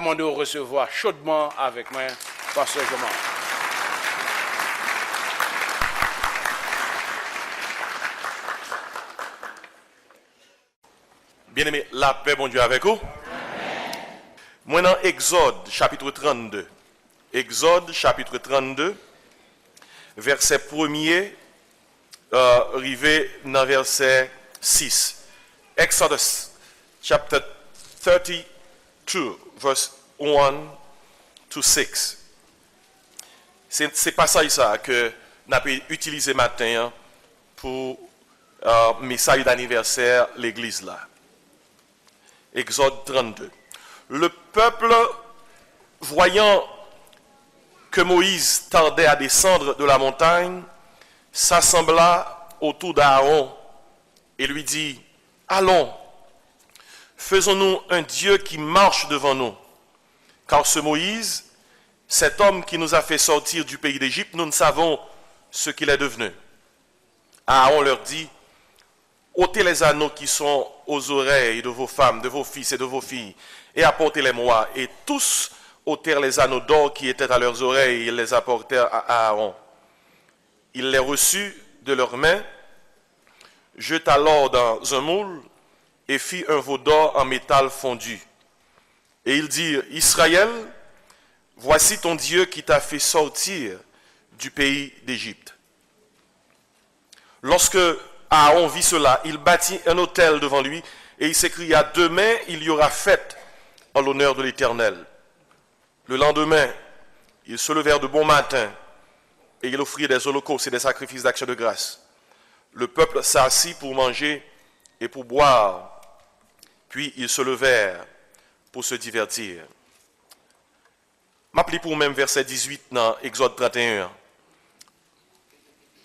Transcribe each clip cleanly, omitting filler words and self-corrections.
demande de recevoir chaudement avec moi, Pasteur Jean-Marc. Bien-aimé, la paix, bon Dieu, avec vous. Moi, dans Exode, chapitre 32. Exode, chapitre 32, verset 1er, arrivé dans verset 6. Exodus, chapter 32, verse 1 to 6. C'est passage ça que nous avons utilisé matin pour message d'anniversaire l'église là. Exode 32. Le peuple, voyant que Moïse tardait à descendre de la montagne, s'assembla autour d'Aaron et lui dit, « Allons, faisons-nous un Dieu qui marche devant nous. Car ce Moïse, cet homme qui nous a fait sortir du pays d'Égypte, nous ne savons ce qu'il est devenu. » Aaron leur dit, « ôtez les anneaux qui sont aux oreilles de vos femmes, de vos fils et de vos filles, et apportez-les-moi. » Et tous ôtèrent les anneaux d'or qui étaient à leurs oreilles, et ils les apportèrent à Aaron. Il les reçut de leurs mains, jeta l'or dans un moule, et fit un veau d'or en métal fondu. Et il dit, « Israël, voici ton Dieu qui t'a fait sortir du pays d'Égypte. » Lorsque Aaron vit cela, il bâtit un autel devant lui, et il s'écria, « Demain, il y aura fête en l'honneur de l'Éternel. » Le lendemain, ils se levèrent de bon matin, et ils offrirent des holocaustes et des sacrifices d'action de grâce. Le peuple s'assit pour manger et pour boire, puis ils se levèrent pour se divertir. M'appelez pour même verset 18 dans Exode 31.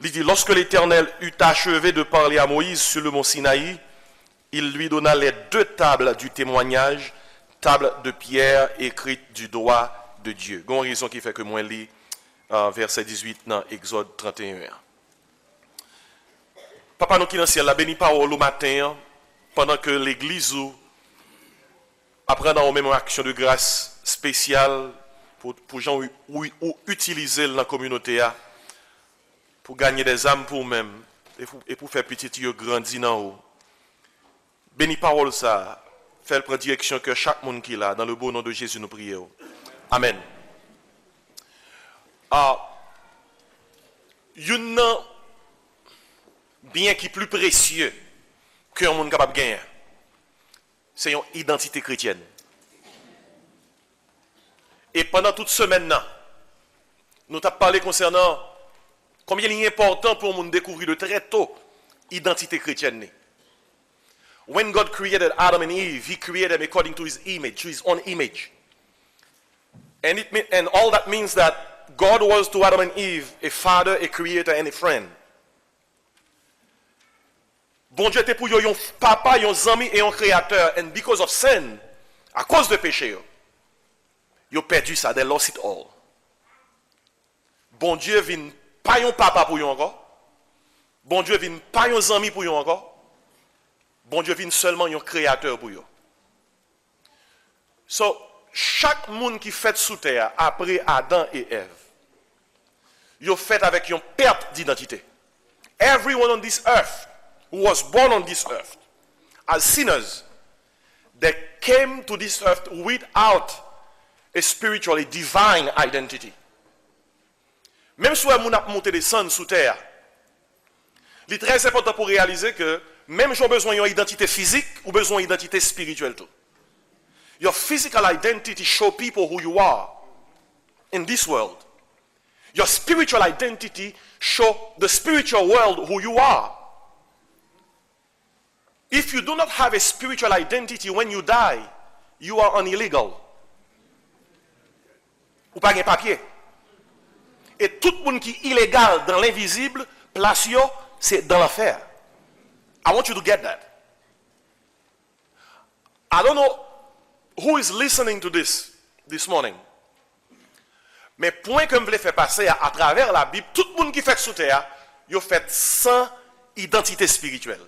Il dit, lorsque l'Éternel eut achevé de parler à Moïse sur le mont Sinaï, il lui donna les 2 tables du témoignage, tables de pierre écrites du doigt de Dieu. Il y a une raison qui fait que moi lis verset 18 dans Exode 31. Papa nous qui dans le ciel, la béni parole au matin, pendant que l'église apprend dans même action de grâce spéciale pour gens ou utiliser dans la communauté pour gagner des âmes pour eux-mêmes et pour faire petit Dieu grandir dans haut. Béni parole ça, fait prendre direction que chaque monde qui là dans le beau nom de Jésus nous prions. Amen. Il y a bien qui est plus précieux qu'un monde capable de gagner. C'est une identité chrétienne. Et pendant toute semaine, nous avons parlé concernant combien il est important pour nous découvrir de très tôt l'identité chrétienne. When God created Adam and Eve, He created them according to His image, to His own image. And all that means that God was to Adam and Eve a father, a creator, and a friend. Bon Dieu était pour eux un papa, un ami et un créateur. And because of sin, à cause de péché, ils ont perdu ça, they lost it all. Bon Dieu vient pas un papa pour eux encore. Bon Dieu vient pas un ami pour eux encore. Bon Dieu vient seulement un créateur pour eux. So, chaque monde qui fait sous terre après Adam et Ève, ils fait avec une perte d'identité. Everyone on this earth who was born on this earth as sinners, they came to this earth without a spiritual, a divine identity. Même si on a monté des sons sous terre, il est très important pour réaliser que même si on a besoin d'une identité physique ou besoin d'une identité spirituelle tout. Your physical identity shows people who you are in this world. Your spiritual identity shows the spiritual world who you are. If you do not have a spiritual identity when you die, you are an illegal. Ou pas un papier. Et tout le monde qui est illégal dans l'invisible, place yo, c'est dans l'enfer. I want you to get that. I don't know who is listening to this morning. Mais point que je voulais faire passer à travers la Bible, tout le monde qui fait sous terre, il fait sans identité spirituelle.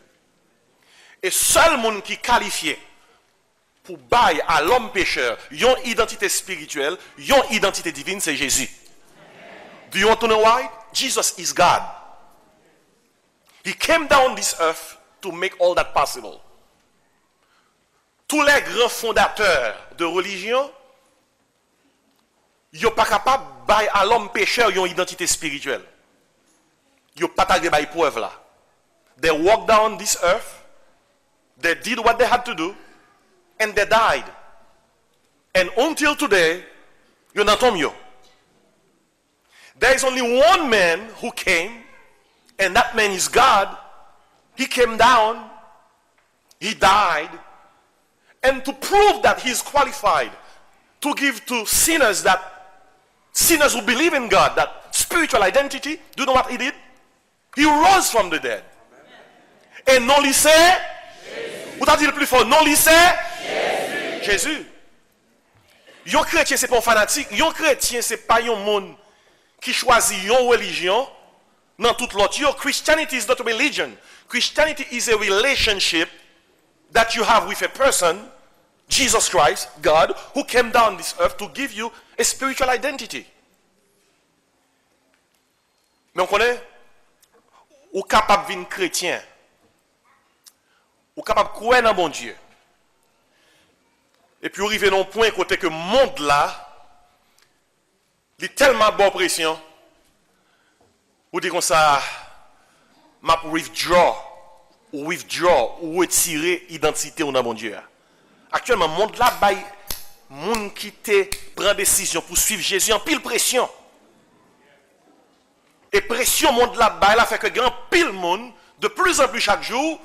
Et seul monde qui est qualifié pour bailler à l'homme pécheur une identité spirituelle, une identité divine, c'est Jésus. Do you want to know why? Jesus is God. He came down this earth to make all that possible. Tous les grands fondateurs de religion, ils ne sont pas capables de bailler à l'homme pécheur une identité spirituelle. Ils n'ont pas de preuve là. They walked down this earth, they did what they had to do, and they died. And until today, you're not on you. There is only one man who came, and that man is God. He came down, he died, and to prove that he is qualified to give to sinners who believe in God, that spiritual identity, do you know what he did? He rose from the dead. Et non lycée, vous t'as dit le plus fort, non lycée, Jésus. Yon chrétien, c'est pas un fanatique. Yon chrétien, c'est pas un monde qui choisit une religion dans toute l'autre. Your Christianity is not a religion. Christianity is a relationship that you have with a person, Jesus Christ, God, who came down this earth to give you a spiritual identity. Mais on connaît, ou capable de devenir chrétien, ou capable de croire dans bon Dieu. Et puis on arrive à un point côté que le monde là, il est tellement bonne pression, ou dit comme ça, m'a withdraw, ou retirer l'identité dans mon Dieu. Actuellement, le monde là, le monde qui prend décision pour suivre Jésus en pile pression. Et pression monde là, il a fait que grand pile monde, de plus en plus chaque jour,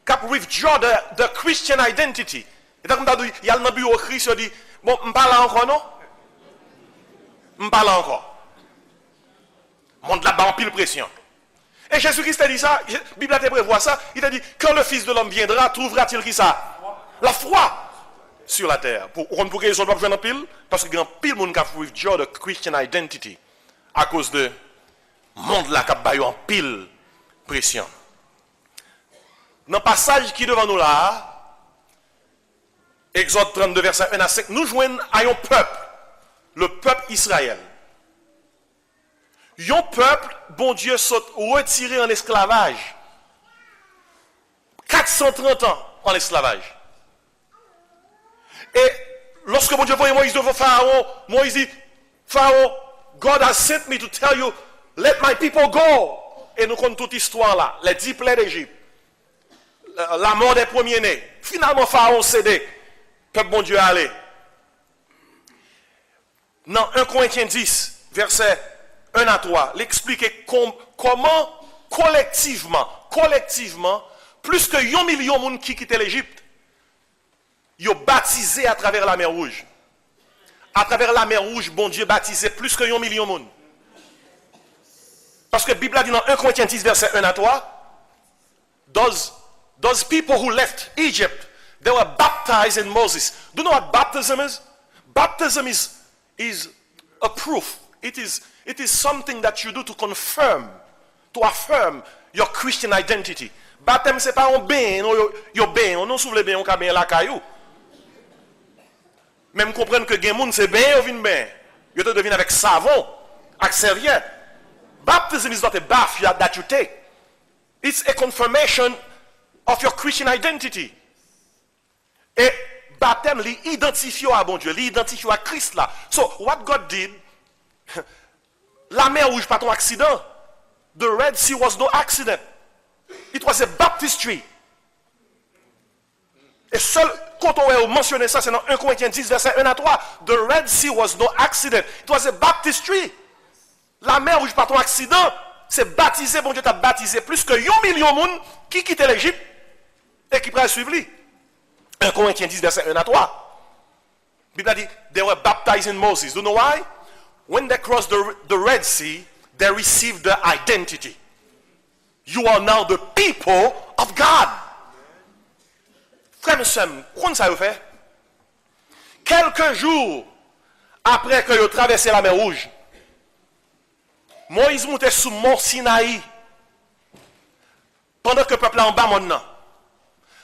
cap withdraw the Christian identity. Et donc, il y a le bureau Christ, il dit, bon, je parle encore, non? Je parle encore. Monde là-bas en pile pression. Et Jésus-Christ a dit ça, la Bible a prévoit ça, il a dit, quand le Fils de l'homme viendra, trouvera-t-il qui ça? La foi sur la terre. Pour qu'ils ne soient pas besoin de pile, parce que grand pile monde qui a withdraw the Christian identity à cause de monde là qui a en pile pression. Dans le passage qui est devant nous là, Exode 32, verset 1 à 5, nous joignons à un peuple, le peuple Israël. Un peuple, bon Dieu, saute retiré en esclavage. 430 ans en esclavage. Et lorsque bon Dieu voyait Moïse devant Pharaon, Moïse dit, Pharaon, God has sent me to tell you, let my people go. Et nous connaissons toute l'histoire là, les 10 plaies d'Égypte, la mort des premiers-nés. Finalement, Pharaon cédé. Peuple bon Dieu allez. Dans 1 Corinthiens 10, verset 1 à 3, l'expliquer comment collectivement, plus que 1 million de monde qui quittent l'Égypte, ils ont baptisé à travers la mer Rouge. À travers la mer Rouge, bon Dieu baptisé plus que 1 million de monde. Parce que la Bible a dit dans 1 Corinthiens 10, verset 1 à 3, those people who left Egypt, they were baptized in Moses. Do you know what baptism is? Baptism is a proof. It is something that you do to confirm, to affirm your Christian identity. Baptême, c'est pas un bain, yo bain, on non souvle bain, on ka bain la caillou. Même comprendre que gen moun c'est bain, yo vin bain. Yo te devine avec savon, avec serviette. Baptism is not a bath that you take. It's a confirmation of your Christian identity. Et baptême, l'identifie à bon Dieu, l'identifie à Christ là. So, what God did, la mer rouge pas ton accident. The Red Sea was no accident. It was a baptistry. Et seul, quand on a mentionné ça, c'est dans 1 Corinthiens 10, verset 1 à 3. The Red Sea was no accident. It was a baptistry. La mer rouge pas ton accident. C'est baptisé, bon Dieu t'a baptisé plus que 1 million de monde qui quittent l'Égypte et qui prennent suivre lui. 1 Corinthiens 10, verset 1 à 3. Bible a dit, they were baptized in Moses. Do you know why? When they crossed the Red Sea, they received their identity. You are now the people of God. Frère et sœurs, comment ça vous fait? Quelques jours après que vous traversé la mer Rouge, Moïse montait sous mont Sinaï pendant que le peuple est en bas maintenant.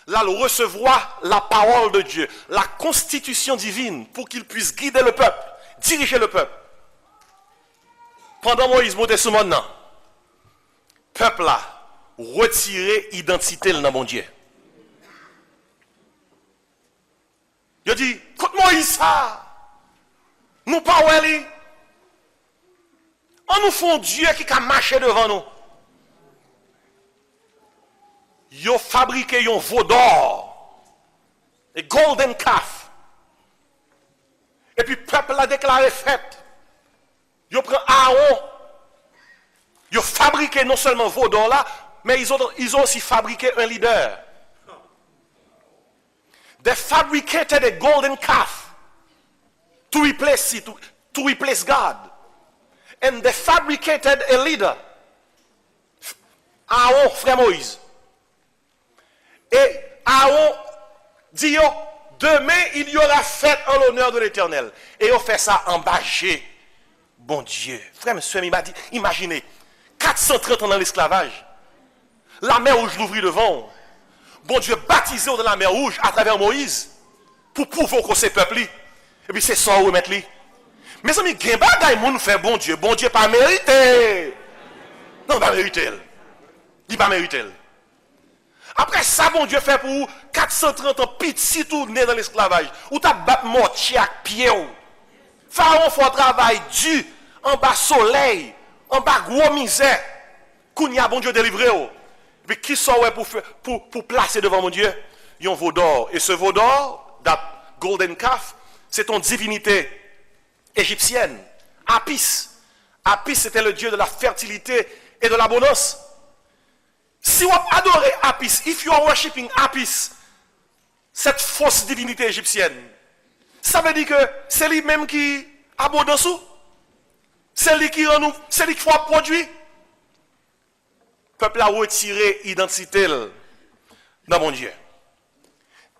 là, il recevra la parole de Dieu, la constitution divine, pour qu'il puisse guider le peuple, diriger le peuple. Pendant Moïse montait sous mon peuple là, retirer identité dans mon Dieu. Il dit, écoute Moïse ça, nous pas oué, on nous fait un Dieu qui a marché devant nous. Ils ont fabriqué un veau d'or, un golden calf. Et puis le peuple a déclaré fête. Ils prennent Aaron. Ils ont fabriqué non seulement veau d'or là, mais ils ont aussi fabriqué un leader. They fabricated a golden calf to replace God. And they fabricated a leader. Aaron, frère Moïse. Et Aaron dit, demain il y aura fête en l'honneur de l'Éternel. Et on fait ça en bâché. Bon Dieu. Frère, monsieur, il m'a dit, imaginez, 430 ans dans l'esclavage. La mer rouge l'ouvrit devant. Bon Dieu baptisé dans la mer rouge à travers Moïse. Pour pouvoir que ces peuples. Et puis c'est ça où mettre lui. Mes amis, il y a des gens qui fait bon Dieu. Bon Dieu pas mérité. Non, pas mérité. Il pas mérité. Après ça, bon Dieu fait pour 430 ans, petit tout né dans l'esclavage. Ou t'as battu mort chaque pied. Pharaon fait un travail dur, en bas soleil, en bas gros misère. Kounia, bon Dieu délivré. Mais qui sont pour placer devant mon Dieu? Il y a un veau d'or. Et ce veau d'or, that golden calf, c'est ton divinité égyptienne. Apis. Apis, c'était le dieu de la fertilité et de l'abondance. Si vous adorez Apis, if you are worshiping Apis, cette fausse divinité égyptienne, ça veut dire que c'est lui-même qui abondance. C'est lui qui rend nous, c'est lui qui fait produit. Le peuple a retiré l'identité dans mon Dieu.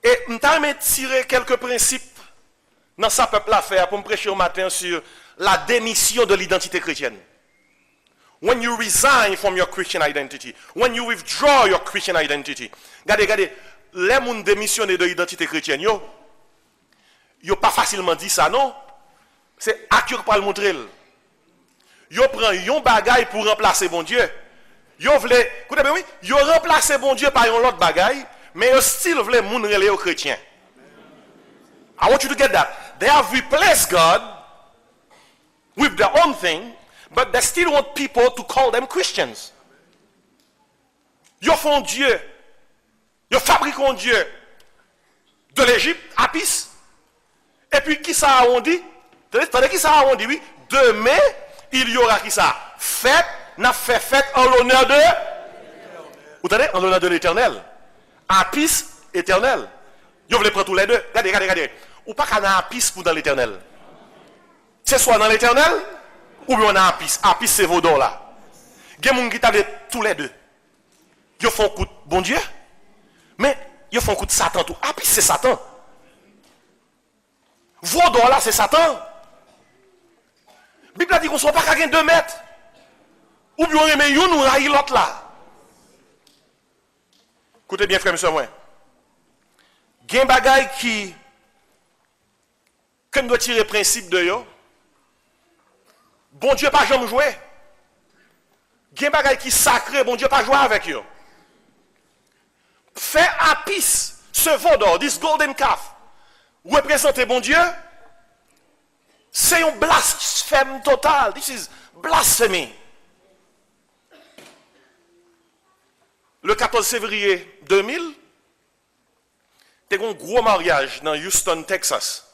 Et je vais tirer quelques principes dans ce peuple a fait pour me prêcher au matin sur la démission de l'identité chrétienne. When you resign from your Christian identity, when you withdraw your Christian identity, regardez, les gens démissionnés de l'identité chrétienne, yo pas facilement dit ça, non? C'est accurate pour le montrer. Yo prend yon bagaille pour remplacer bon Dieu. Yo vle, écoutez bien oui, yo remplacer bon Dieu par un autre bagaille, mais yo still vle moun relé aux chrétiens. I want you to get that. They have replaced God with their own thing, but they still want people to call them Christians. Yo font Dieu, yo fabriquent un Dieu de l'Égypte, Apis, et puis qui ça on dit? Attendez, qui ça on dit? Oui, demain, il y aura qui ça? Fête, n'a fait fête en l'honneur de... Vous entendez? En l'honneur de l'Éternel. Apis, éternel. Yo voulez prendre tous les deux. Regardez. Ou pas qu'on a Apis pour dans l'Éternel. C'est soit dans l'Éternel, ou bien on a Apis. Apis, c'est vos dons là. Il y a des gens qui t'avaient tous les deux. Ils font coup de bon Dieu, mais ils font coup de Satan tout. Apis, c'est Satan. Vos dons là, c'est Satan. La Bible a dit qu'on ne soit pas qu'à 2 mètres. Ou bien on remet une ou raille l'autre là. Écoutez bien, frère, monsieur, moi. Il y a un bagage qui nous doit tirer le principe de yo. Bon Dieu pas jamais jouer. Il y a un bagage qui sacré, bon Dieu pas jouer avec yo. Fait Apis, ce veau d'or, this golden calf, représenter bon Dieu, c'est un blasphème total. This is blasphemy. Le 14 février 2000, il y a eu un gros mariage dans Houston, Texas.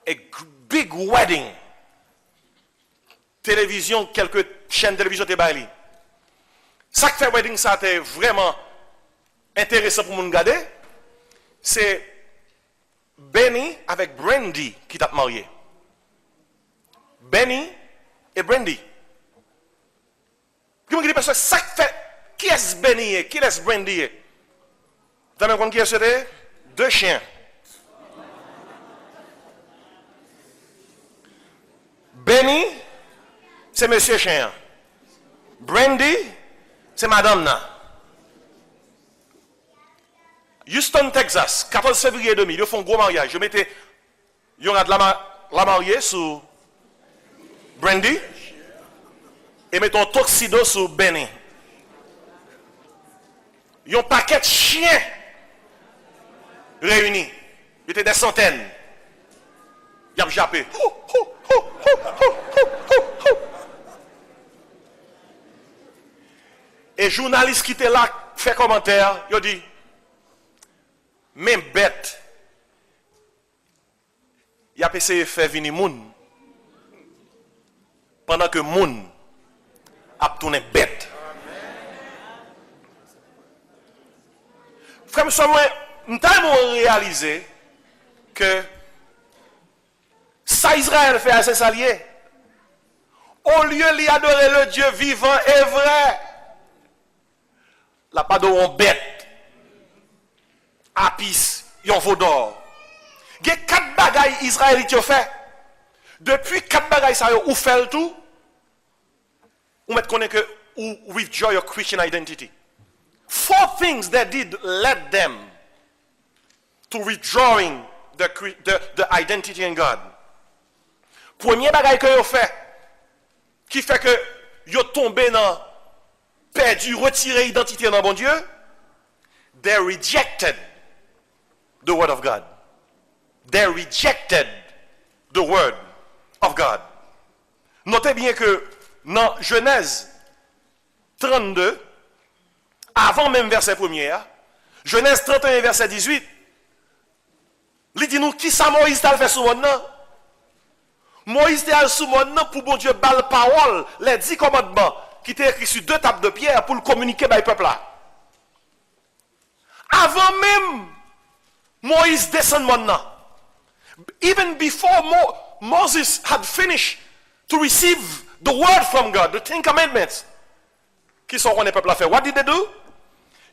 A big wedding. Télévision, quelques chaînes de télévision étaient baillées. Ça qui fait wedding, ça était vraiment intéressant pour nous regarder. C'est Benny avec Brandy qui t'a marié. Benny et Brandy. Puis on dit parce que ça qui fait, qui est Benny et qui est Brandy? Vous savez qui est-ce? 2 chiens. Benny, c'est monsieur chien. Brandy, c'est madame na. Houston, Texas, 14 février 2000, ils font un gros mariage. Je mettais, il y aura de la mariée sur Brandy et mettons Tuxedo sur Benny. Il y a un paquet de chiens réunis. Il y était des centaines. Il y a jappé. Et journaliste qui était là fait commentaire, il dit même bête, il a essayé de faire venir moun pendant que moun a tourné bête. Frère, nous avons réalisé que ça Israël fait à ses alliés. Au lieu d'adorer le Dieu vivant et vrai, la pas de on bête, apis, yon vaudor. Il y a 4 bagailles israélites ont fait. Depuis 4 bagailles ça ou fait le tout, ou met connaît que ou withdraw your Christian identity. 4 things that did led them to withdrawing the identity in God. Premier bagaille que yo fait, qui fait que yo tombé dans perdu, retiré identité dans bon Dieu, they rejected the word of God. They rejected the word of God. Notez bien que dans Genèse 32, avant même verset 1er, Genèse 31 verset 18, il dit nous qui ça Moïse t'a fait sous monde. Moïse t'a sous monde pour bon Dieu balle parole, les 10 commandements qui étaient écrits sur 2 tables de pierre pour le communiquer avec le peuple là. Avant même Moïse descend maintenant. Even before Moses had finished to receive the word from God, the 10 commandments, qui sont qu'on est peuple à faire. What did they do?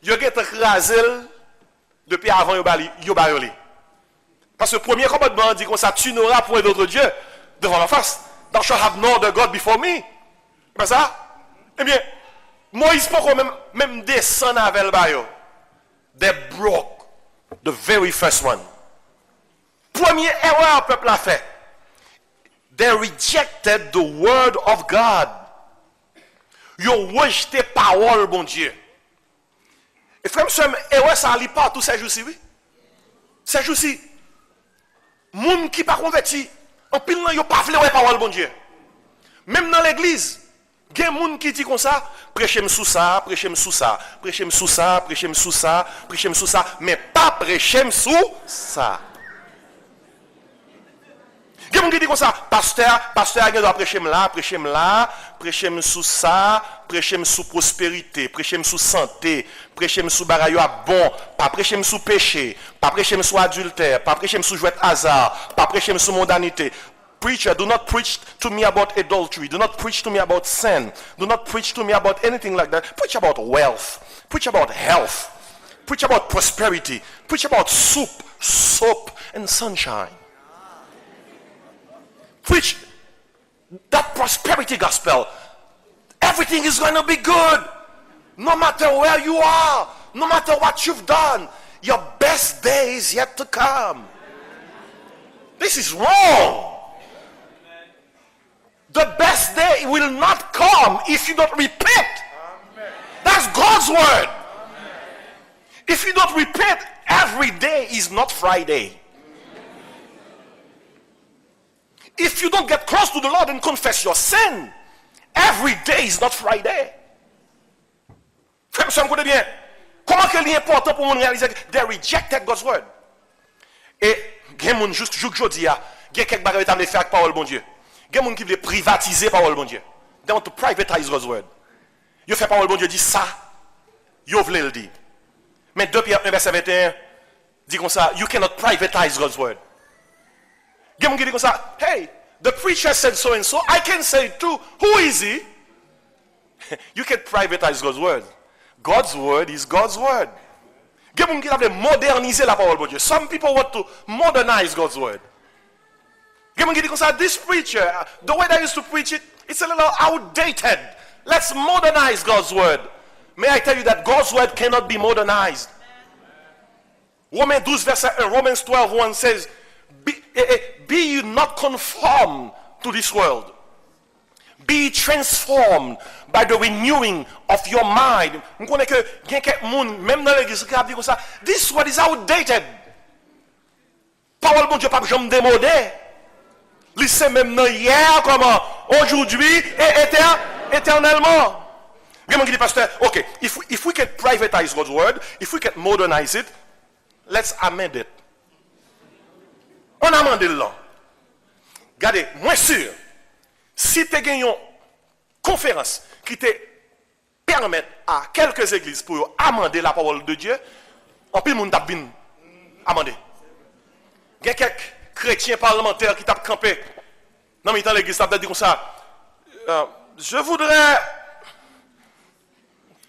Ils ont écrasé depuis avant yo bayoli. Parce que le premier commandement dit comme ça, tu n'auras point d'autre Dieu devant ma face. Thou shalt have no other God before me. C'est pas ça? Eh bien, Moïse peut même descendre avec le bayo. They broke the very first one. Première erreur le peuple a fait. They rejected the word of God. Ils ont rejeté parole, bon Dieu. Et frère, erreur ça lit pas tous ces jours-ci, oui. Ces jours-ci, moun qui pas converti, en pile nan yo pas vle ouais parole, bon Dieu. Même dans l'église, il y a des gens qui disent comme ça, prêchez-moi sous ça, prêchez-moi sous ça, prêchez-moi sous ça, prêchez-moi sous ça, prêchez-moi sous ça, mais pas prêchez-moi sous ça. Il y a des gens qui disent comme ça, pasteur, il doit prêcher-moi là, prêchez-moi sous ça, prêchez-moi sous prospérité, prêchez-moi sous santé, prêchez-moi sous bagaille à bon, pas prêchez-moi sous péché, pas prêchez-moi sous adultère, pas prêchez-moi sous jouet hasard, pas prêchez-moi sous mondanité. Preacher, do not preach to me about adultery. Do not preach to me about sin. Do not preach to me about anything like that. Preach about wealth. Preach about health. Preach about prosperity. Preach about soup, soap, and sunshine. Preach that prosperity gospel. Everything is going to be good. No matter where you are. No matter what you've done. Your best day is yet to come. This is wrong. The best day will not come if you don't repent. Amen. That's God's word. Amen. If you don't repent, every day is not Friday. If you don't get close to the Lord and confess your sin, every day is not Friday. Frère, ça me connaît bien. Comment que c'est important pour nous réaliser que they rejected God's word? Et il y a des gens juste aujourd'hui, il y a quelques bagages à faire avec parole bon Dieu. Il y a des gens qui veulent privatiser la parole de Dieu. They want to privatize God's word. Ils font parole de Dieu, dit ça, ils veulent le dire. Mais 2 Pierre 1 verset 21 dit comme ça, you cannot privatize God's word. Il y a des gens qui disent comme ça, hey, the preacher said so and so, I can say it too. Who is he? You can privatize God's word. God's word is God's word. Il y a des gens qui veulent moderniser la parole de Dieu. Some people want to modernize God's word. This preacher, the way they used to preach it, it's a little outdated. Let's modernize God's word. May I tell you that God's word cannot be modernized. Romains 12, verset 1, Romans 12, 1 says, be you not conformed to this world. Be transformed by the renewing of your mind. Vous connaissez que il y a quelques monde même dans l'église qui a dit comme ça, this word is outdated. Parole bon Dieu pas jamais démodé. Lycée même hier comment aujourd'hui et éternellement. Quelqu'un qui dit pasteur, okay, if we can privatize God's word, if we can modernize it, let's amend it. On amende là. Regardez, moi sûr, si tu as gagné une conférence qui te permet à quelques églises pour amender la parole de Dieu, en plus, monde t'a bien amendé. Il y a quelques chrétiens parlementaires qui tapent campé. Non, mais dans l'église, ça dit comme ça. Je voudrais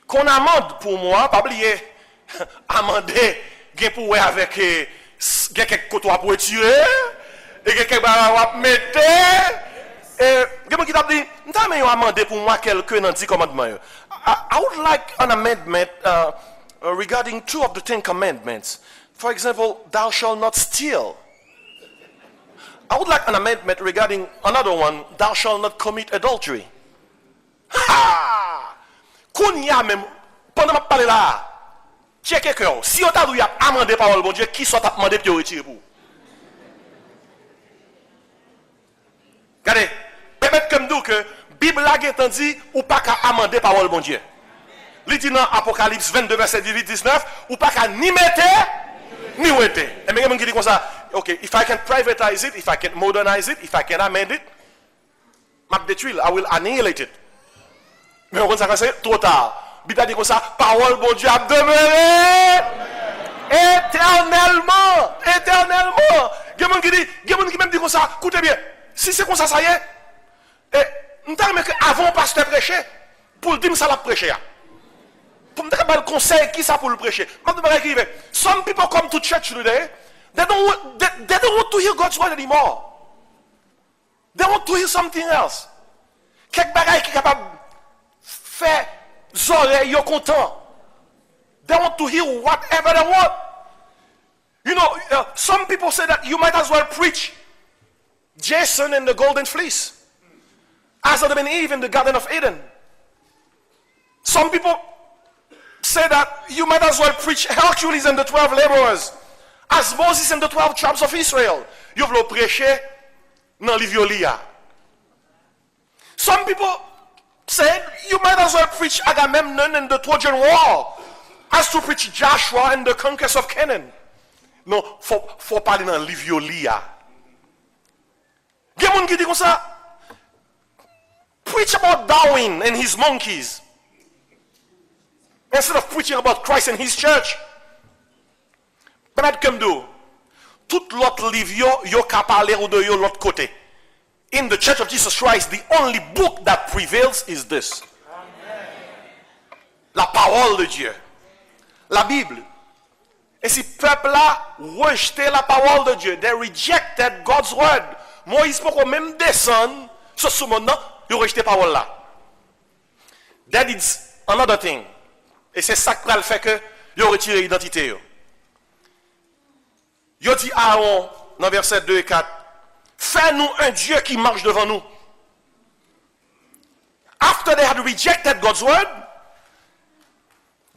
qu'on amende pour moi, pas oublier, amender, pour avec quelques côtois pour tirer, et quelques barres pour mettre. Et quelqu'un qui t'a dit, nous avons amendé pour moi quelques dans 10 commandements. I would like an amendment regarding 2 of the 10 commandments. For example, thou shalt not steal. I would like an amendment regarding another one, thou shalt not commit adultery. Ha! Qu'on y a même, pendant que je parle là, checkez que si on t'a dit amender parole bon Dieu, qui soit amendé pour retirer pour? Regardez, permettez comme nous que Bible a dit ou pas qu'à amender parole bon Dieu. Il dit dans Apocalypse 22 verset 18-19, ou pas qu'à ni mettre ni ouéter. Et même qui dit comme ça, okay, if I can privatize it, if I can modernize it, if I can amend it, I will annihilate it. Mais on ça c'est trop tard. Bible dit comme ça, parole bon Dieu a demeuré éternellement, éternellement. Il y a des gens qui même dit comme ça, écoutez bien, si c'est comme ça, ça y est, et nous avons que avant le pasteur prêcher, pour le dire ça l'a prêché. Pour me dire le conseil qui ça pour le prêcher. Some people come to church today, they don't want to hear God's word anymore. They want to hear something else. Quelque bagaille qui est capable de faire oreilles content. They want to hear whatever they want. You know, some people say that you might as well preach Jason and the golden fleece as Adam and Eve in the Garden of Eden. Some people say that you might as well preach Hercules and the 12 laborers as Moses and the 12 tribes of Israel. You veux prêcher dans l'Iviolia. Some people said you might as well preach Agamemnon and the Trojan War as to preach Joshua and the conquest of Canaan. Non, faut parler dans l'Iviolia. Il y a des gens qui disent comme ça, preach about Darwin and his monkeys instead of preaching about Christ and his church. Peut-être comme d'où, tout l'autre livre, yo ka parler ou de yo l'autre côté. In the Church of Jesus Christ, the only book that prevails is this. Amen. La parole de Dieu. La Bible. Et si peuple là rejeté la parole de Dieu, they rejected God's word. Moïse peut même descendre sur ce moment, il rejeté la parole là. That is another thing. Et c'est ça qui va le faire que il retiré l'identité. Il dit à Aaron dans verset 2 et 4, fais-nous un Dieu qui marche devant nous. After they had rejected God's word,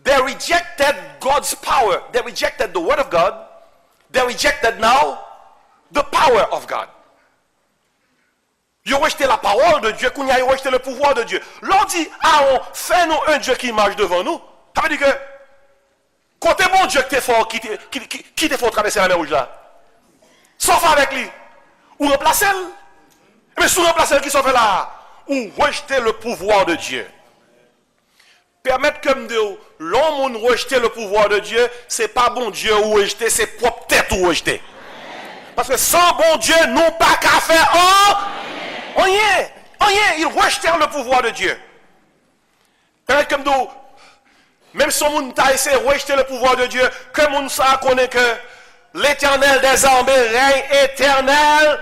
they rejected God's power. They rejected the word of God. They rejected now the power of God. Ils ont rejeté la parole de Dieu, ils ont rejeté le pouvoir de Dieu. L'on dit, Aaron, fais-nous un Dieu qui marche devant nous. Ça veut dire que, côté bon Dieu qui te faut traverser la mer rouge là, sauf avec lui, ou remplacer le, mais sous remplacer le qui s'en fait là, ou rejeter le pouvoir de Dieu. Permettre comme de l'homme rejeter le pouvoir de Dieu, c'est pas bon Dieu ou rejeter, c'est propre tête ou rejeter. Parce que sans bon Dieu, nous pas qu'à faire rien. Ils rejetèrent le pouvoir de Dieu. Permettre comme de, même si on a essayé de rejeter le pouvoir de Dieu, comme on sait connaît que l'Éternel des armées règne éternellement.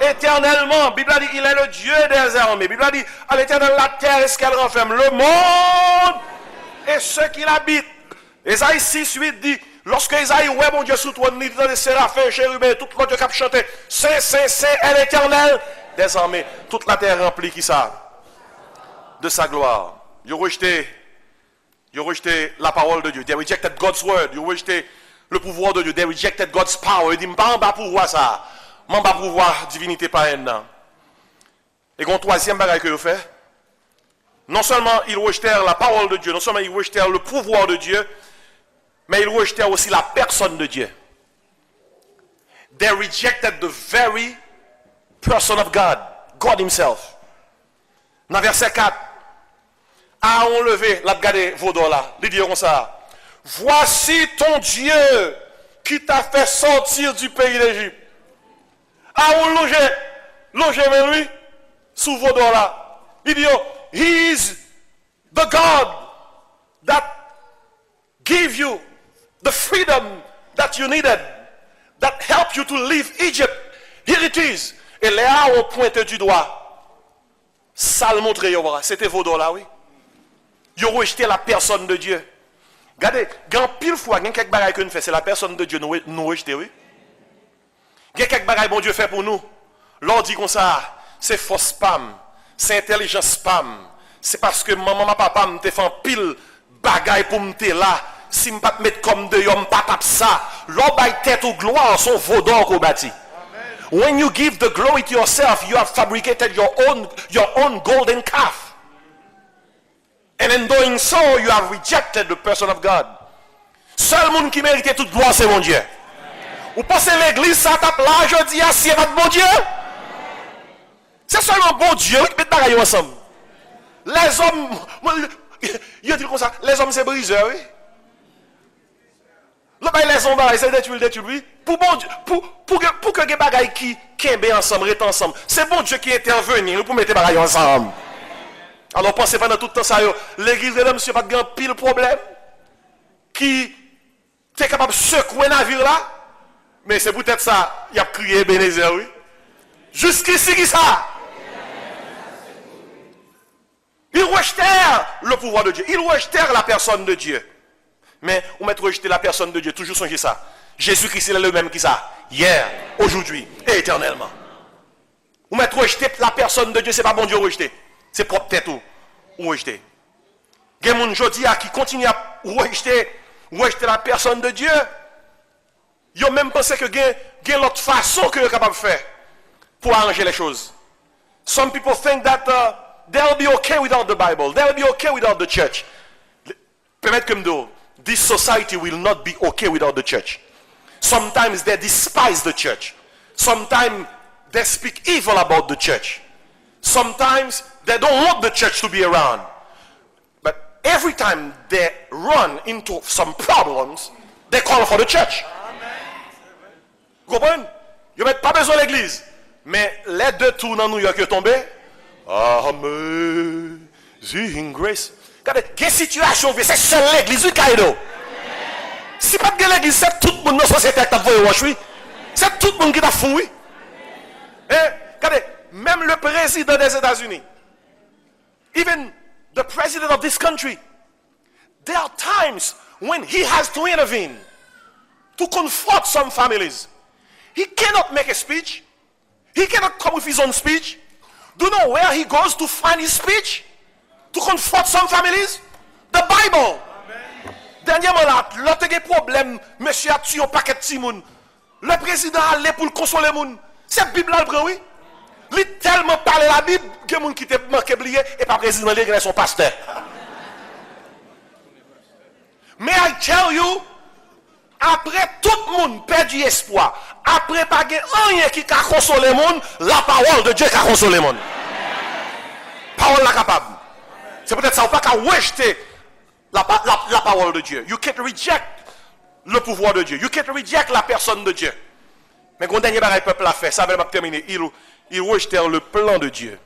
La Bible dit, il est le Dieu des armées. La Bible dit, à l'Éternel, la terre est ce qu'elle renferme. Le monde et ceux qui l'habitent. Ésaïe 6, 8 dit, lorsque Isaïe, ouais, mon Dieu, sous toi, il dit les séraphins, chérubins, tout le monde qui a chanté, Saint, Saint, Saint est l'Éternel. Désormais, toute la terre remplie qui ça? De sa gloire. Ils ont rejeté la parole de Dieu. They rejected God's word. Ils ont rejeté le pouvoir de Dieu. They rejected God's power. Ils disent, pas en bas pouvoir ça. Je ne pas pouvoir divinité par un. Et qu'on troisième bagage que vous faites, non seulement ils rejetèrent la parole de Dieu, non seulement ils rejetèrent le pouvoir de Dieu, mais ils rejetèrent aussi la personne de Dieu. They rejected the very person of God, God himself. Dans verset 4, Aaron levé, l'a regardé Vaudor là, il dit comme ça, voici ton Dieu qui t'a fait sortir du pays d'Égypte. Aaron logé avec lui, sous Vaudor là, il dit, he is the God that gave you the freedom that you needed, that helped you to leave Egypt. Here it is. Et Léa au pointe du doigt. Ça le montre, c'était Vaudor là, oui. Ils ont rejeté la personne de Dieu. Regardez, quand pile fois, il y a quelques bagailles que nous faisons, c'est la personne de Dieu nous rejeter, oui. Il y a quelques bagailles que bon Dieu fait pour nous. L'on dit comme ça, c'est faux spam, c'est intelligence spam. C'est parce que maman, papa me fait pile bagaille pour me là. Si je ne pas mettre comme de yom, pas ça. L'on baille tête ou gloire, son Vaudor qu'on bâtit. When you give the glory to yourself, you have fabricated your own golden calf. And in doing so, you have rejected the person of God. Seul monde qui mérite toute gloire, c'est mon Dieu. Vous pensez l'église, ça tape là, je dis, c'est votre bon Dieu? C'est seulement bon Dieu qui met bagaille ensemble. Les hommes, il dit comme ça, les hommes c'est briseurs, oui. Les hommes, c'est détruire, oui. Pour que les bagailles qui kembe ensemble, restent ensemble, c'est bon Dieu qui intervient pour mettre les bagailles ensemble. Alors pensez pendant tout le temps ça, l'église de l'homme, monsieur, pas de grand pile problème, qui est capable de secouer le navire là, mais c'est peut-être ça, il a crié Ebenezer, oui. Jusqu'ici, qui ça? Ils rejetèrent le pouvoir de Dieu. Ils rejetèrent la personne de Dieu. Mais on met rejeter la personne de Dieu. Toujours songer ça. Jésus-Christ est le même qui ça. Hier, aujourd'hui et éternellement. On met rejeter la personne de Dieu. C'est pas bon Dieu rejeter. C'est propre tête ou rejeter. Il y a des gens qui continuent à rejeter la personne de Dieu. Ils ont même pensé que il y a l'autre façon que vous êtes capable de faire pour arranger les choses. Some people think that they'll be okay without the Bible. They'll be okay without the church. Permettez que me dise, this society will not be okay without the church. Sometimes they despise the church. Sometimes they speak evil about the church. Sometimes they don't want the church to be around. But every time they run into some problems, they call for the church. Vous comprenez? Ils n'ont pas besoin de l'église. Mais les deux tours dans New York sont tombés. Amazing grace. Regardez, quelle situation, c'est seule l'église du Caïdo. Si pas de l'église, c'est tout le monde dans la société qui t'a fait. C'est tout le monde qui t'a fouillé. Regardez, même le président des États-Unis, even the president of this country, there are times when he has to intervene to confront some families. He cannot make a speech. He cannot come with his own speech. Do you know where he goes to find his speech? To confront some families? The Bible. Dernièrement là, l'autre problème, monsieur a tué un paquet de timoun. Le président allait pour le consoler les gens. C'est la Bible là, oui. Il a tellement parlé la Bible que les gens qui étaient manqués oublié et pas président l'église son pasteur. Mais I tell you, après tout le monde perdu espoir, après pas rien qui a consolé le monde, la parole de Dieu qui a consolé le monde. Parole là capable. C'est peut-être ça, on ne peut pas rejeter la parole de Dieu. You can't reject le pouvoir de Dieu. You can't reject la personne de Dieu. Mais quand le dernier bagage peuple a fait, ça va terminer. Il rejetèrent le plan de Dieu.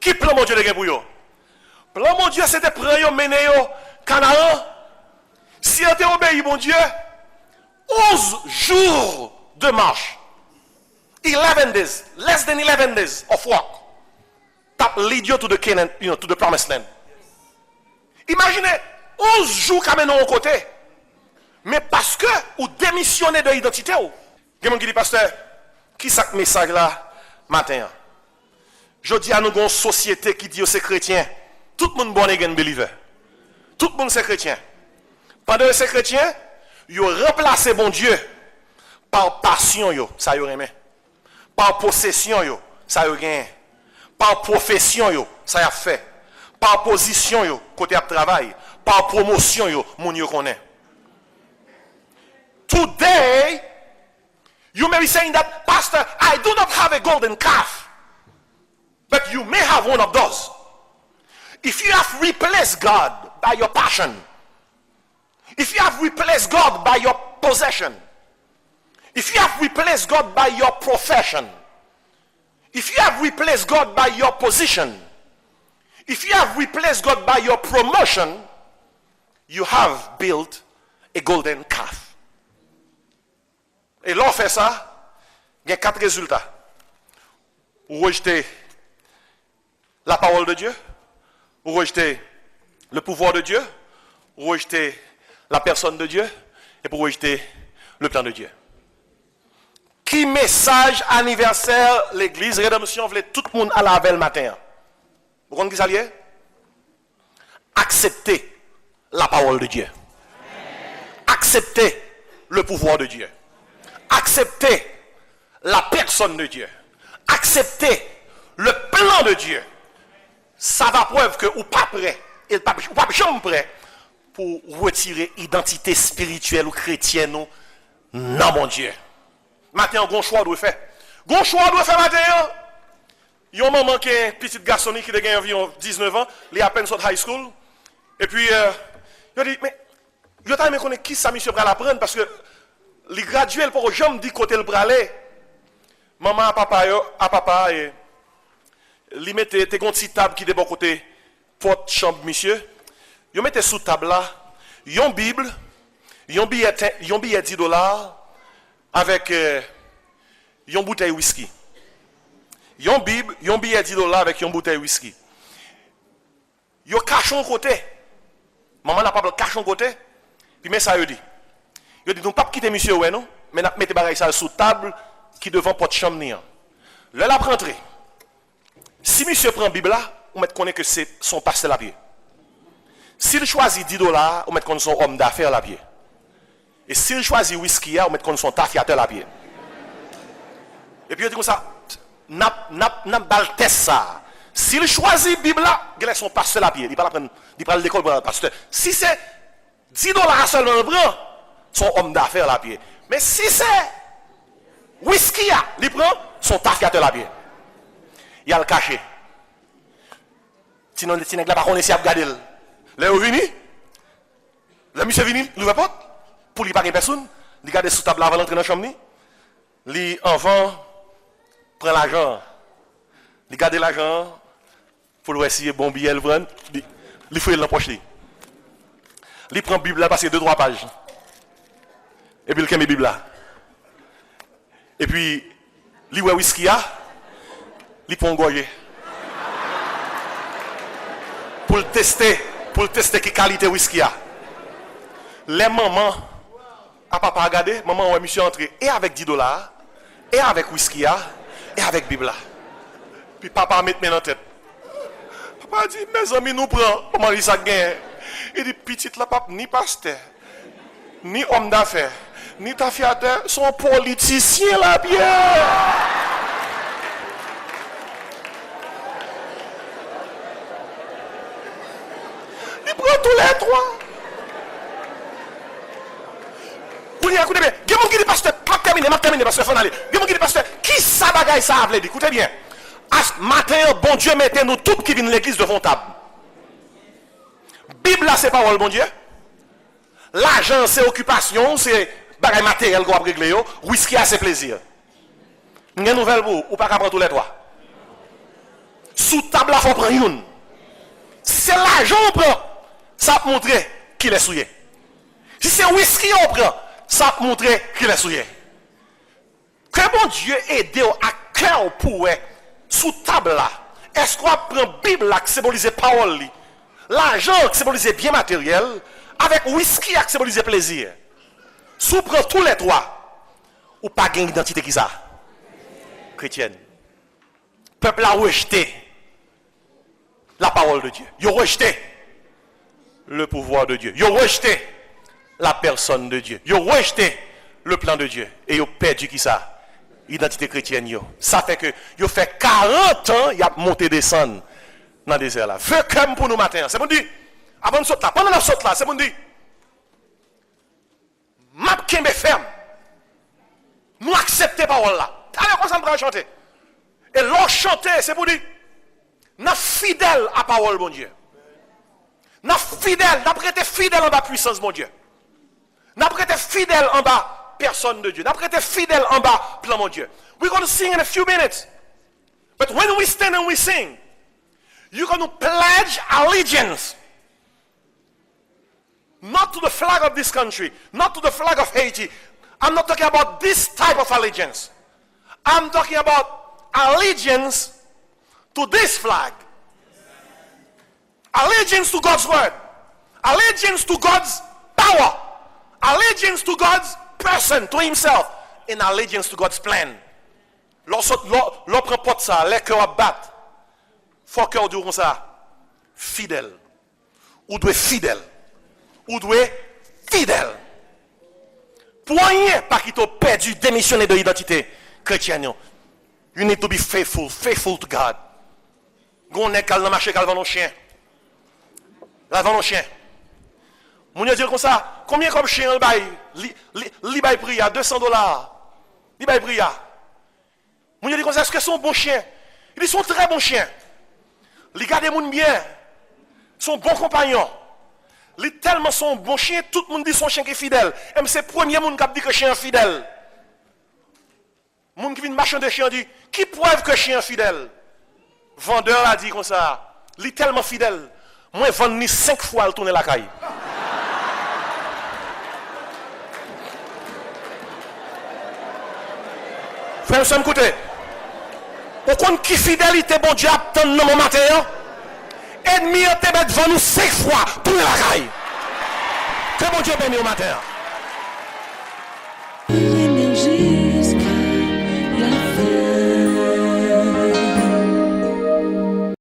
Qui plan mon Dieu de pour eux? Plan mon Dieu, c'était prendre mener Canaan. Si on était obéi, mon Dieu, 11 jours de marche. 11 days, less than 11 days of walk. That lead you to the Canaan, to the promised land. Imaginez 11 jours qu'à mener au côté. Mais parce que ou démissionné de l'identité. Il y a des gens qui disent, pasteur, qui ça ce message là matin? Je dis à nous une société qui dit que c'est chrétien. Tout le monde born again believer. Tout le monde c'est chrétien. Pendant que c'est chrétien, ils ont remplacé bon Dieu par passion, ça y remet. Par possession, ça y gagne. Par profession, ça y a fait. Par position, côté de travail. Par promotion, mon yo connaît. Today, you may be saying that, Pastor, I do not have a golden calf. But you may have one of those. If you have replaced God by your passion, if you have replaced God by your possession, if you have replaced God by your profession, if you have replaced God by your position, if you have replaced God by your promotion, you have built a golden calf. Et l'on fait ça, il y a 4 résultats. Ou rejeter la parole de Dieu, ou rejeter le pouvoir de Dieu, ou rejeter la personne de Dieu, et pour rejeter le plan de Dieu. Qui message anniversaire l'église Rédemption voulait tout le monde à la veille matin? Vous comprenez qui ça lié? Accepter la parole de Dieu. Accepter le pouvoir de Dieu. Accepter la personne de Dieu. Accepter le plan de Dieu. Ça va preuve que ou pas prêt, ou pas jamais prêt pour retirer identité spirituelle ou chrétienne non mon Dieu. Maintenant, un choix doit faire. Un choix doit faire maintenant. Il y a un moment qui est un petit garçon qui a environ 19 ans, il est à peine sorti high school. Et puis, il a dit, mais, il a aimé connaître qui ça monsieur pour l'apprendre parce que les graduels pour jamais dit côté le aller. Maman à papa et il mettait un petit table qui est de bon côté porte chambre monsieur. Il mettait sous table là, une Bible, un billet $10 avec une bouteille de whisky. Une Bible, un billet $10 avec une bouteille de whisky. Yo cachon côté. Maman n'a pas cachon côté. Puis mais ça yo dit. Yo dit nous pas quitter monsieur ouais non, mais n'a mettre bagay ça sous table qui devant porte chambre ni. Là la rentrer. Si monsieur prend Bible là, on met connaît que c'est son pasteur la pied. S'il choisit $10, on met connaît son homme d'affaires la pied. Et s'il choisit whisky, on met connaît son tafiateur la pied. Et puis il dit comme ça, n'a bal test ça. S'il choisit Bible là, il a son pasteur la pied. Il va prendre l'école pour le pasteur. Si c'est $10 seulement on prend, son homme d'affaires la pied. Mais si c'est whisky, il prend son tafiateur la pied. Il a le caché. Sinon, les nègres là pas connaissent à regarder. Là où vini, le monsieur vini, il ouvre la porte pour lui pas personne, il garde sous table avant d'entrer dans la chambre. Les enfants prend l'argent. Il garde l'argent pour le essayer bon billet le prendre, il fouille dans la poche. Il prend Bible là passer 2-3 pages. Et puis il met Bible là. Et puis il voit whisky là, il prend goyer. Pour tester quelle qualité whisky a. Les mamans à papa regarder, maman ouais monsieur entré et avec $10 et avec whisky a et avec Bible là. Puis papa met dans la tête. Papa dit mes amis nous prend comment il ça gagne. Il dit petite la papa ni pasteur ni homme d'affaires ni tafiateur sont politiciens là bien. Il prend tous les trois. Pour y écouter bien. Il y a qui dit pasteur, m'a terminé parce que faut aller. Il y a qui dit pasteur, qui ça bagaille ça veut dire? Écoutez bien. Ce matin, bon Dieu mettez nous tous qui viennent l'église devant table. Bible là c'est parole bon Dieu. L'argent c'est occupation, c'est bagaille matériel qu'on va régler. Whisky c'est plaisir. Une nouvelle pour ou pas prendre tous les trois. Sous table là faut prendre une. Si c'est l'argent on prend, ça va montrer qu'il est souillé. Si c'est whisky on prend, ça va montrer qu'il est souillé. Que bon Dieu aide à cœur pour sous table là. Est-ce qu'on prend Bible là qui symbolise parole li, l'argent qui symbolise bien matériel avec whisky qui symbolise plaisir. Sous prend tous les trois, ou pas gain identité qui ça? Chrétienne. Peuple a rejeté la parole de Dieu. Ils ont rejeté le pouvoir de Dieu. Ils ont rejeté la personne de Dieu. Ils ont rejeté le plan de Dieu. Et ils ont perdu qui ça? Identité chrétienne. Yo. Ça fait que ils ont fait 40 ans, ils ont monté descendre dans le désert là. Veux comme pour nous matin. C'est bon dit. Avant de sauter là, pendant la saute là, c'est bon dit. M'a kembe ferme. Nous acceptons parole là. Allez, concentrer à chanter. Et l'on chanter, c'est pour dire, nous fidèles à la parole, mon Dieu. Nous fidèles, nous prêtons fidèles en bas puissance, mon Dieu. Nous prêtons fidèles en bas personne de Dieu. Nous prêtons fidèles en bas plan, mon Dieu. We're going to sing in a few minutes. But when we stand and we sing, you're going to pledge allegiance. Not to the flag of this country, not to the flag of Haiti. I'm not talking about this type of allegiance. I'm talking about allegiance to this flag. Allegiance to God's word. Allegiance to God's power. Allegiance to God's person, to himself. And allegiance to God's plan. L'on prend pas de ça, les cœurs battent. Faut cœur dire comme ça. Fidèle. Ou doit fidèle. Ou doit fidèle. Pour rien, pas qu'il t'a perdu, démissionné de l'identité chrétienne. You need to be faithful, faithful to God. Gon est dans marché kal vend nos chien. La vend nos chien. Moun yo dire comme ça, combien comme chien le bail? Li bail prix à $200. Li bail prix à. Moun yo dire comme ça, est-ce que sont bons chiens? Ils sont très bons chiens. Li garde moun bien. Sont bons compagnons. Li tellement sont bons chiens, tout le monde dit son chien qui est fidèle. Et c'est le premier monde qui dit que chien est fidèle. Moun qui vient marcher de chien dit, qui prouve que chien est fidèle? Vendeur a dit comme ça, il est tellement fidèle. Moi, je vends 5 fois le tourner la caille. Frère, ça m'écoute. Au compte qui fidélité, bon Dieu, attend dans mon matin. Ennemi, te met devant nous 5 fois tourner la caille. Que bon Dieu bénisse au matin.